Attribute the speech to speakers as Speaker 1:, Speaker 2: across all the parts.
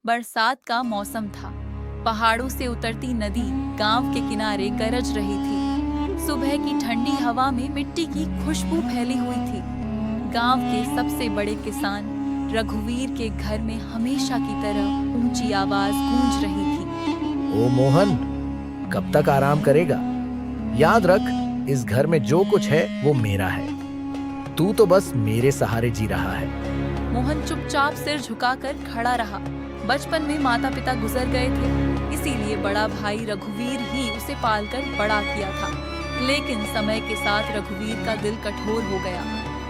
Speaker 1: बरसात का मौसम था। पहाड़ों से उतरती नदी गांव के किनारे गरज रही थी। सुबह की ठंडी हवा में मिट्टी की खुशबू फैली हुई थी। गांव के सबसे बड़े किसान रघुवीर के घर में हमेशा की तरह ऊंची आवाज गूंज रही थी।
Speaker 2: ओ मोहन, कब तक आराम करेगा? याद रख, इस घर में जो कुछ है वो मेरा है। तू तो बस मेरे सहारे जी रहा है।
Speaker 1: मोहन चुपचाप सिर झुकाकर खड़ा रहा। बचपन में माता पिता गुजर गए थे, इसीलिए बड़ा भाई रघुवीर ही उसे पालकर बड़ा किया था। लेकिन समय के साथ रघुवीर का दिल कठोर हो गया।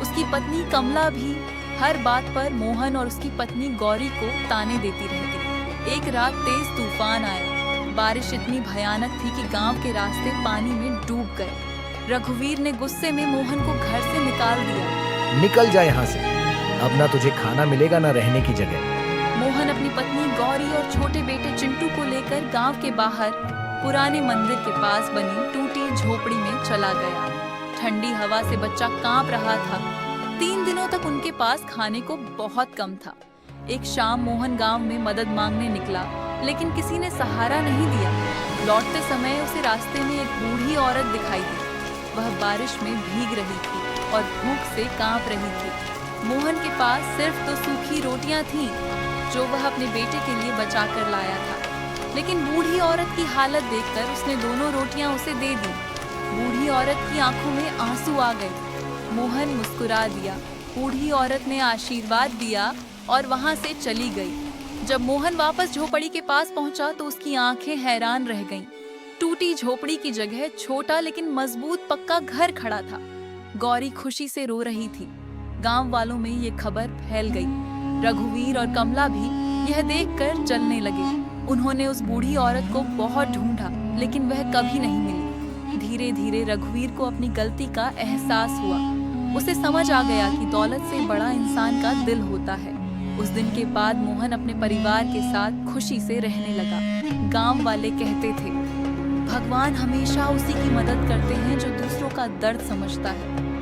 Speaker 1: उसकी पत्नी कमला भी हर बात पर मोहन और उसकी पत्नी गौरी को ताने देती रहती। एक रात तेज तूफान आया। बारिश इतनी भयानक थी कि गांव के रास्ते पानी में डूब गए। रघुवीर ने गुस्से में मोहन को घर से निकाल दिया।
Speaker 2: निकल जा यहाँ से, अब ना तुझे खाना मिलेगा ना रहने की जगह।
Speaker 1: मोहन अपनी पत्नी गौरी और छोटे बेटे चिंटू को लेकर गांव के बाहर पुराने मंदिर के पास बनी टूटी झोपड़ी में चला गया। ठंडी हवा से बच्चा कांप रहा था। 3 दिनों तक उनके पास खाने को बहुत कम था। एक शाम मोहन गांव में मदद मांगने निकला, लेकिन किसी ने सहारा नहीं दिया। लौटते समय उसे रास्ते में एक बूढ़ी औरत दिखाई दी। वह बारिश में भीग रही थी और भूख से कांप रही थी। मोहन के पास सिर्फ 2 सूखी रोटियां थीं, जो वह अपने बेटे के लिए बचा कर लाया था। लेकिन बूढ़ी औरत की हालत देखकर उसने दोनों रोटियां उसे दे दी। बूढ़ी औरत की आंखों में आंसू आ गए। मोहन मुस्कुरा दिया। बूढ़ी औरत ने आशीर्वाद दिया और वहां से चली गई। जब मोहन वापस झोपड़ी के पास पहुंचा तो उसकी आंखें हैरान रह गईं। टूटी झोपड़ी की जगह छोटा लेकिन मजबूत पक्का घर खड़ा था। गौरी खुशी से रो रही थी। गांव वालों में ये खबर फैल गई। रघुवीर और कमला भी यह देखकर जलने लगे। उन्होंने उस बूढ़ी औरत को बहुत ढूंढा, लेकिन वह कभी नहीं मिली। धीरे धीरे रघुवीर को अपनी गलती का एहसास हुआ। उसे समझ आ गया कि दौलत से बड़ा इंसान का दिल होता है। उस दिन के बाद मोहन अपने परिवार के साथ खुशी से रहने लगा। गांव वाले कहते थे, भगवान हमेशा उसी की मदद करते हैं जो दूसरों का दर्द समझता है।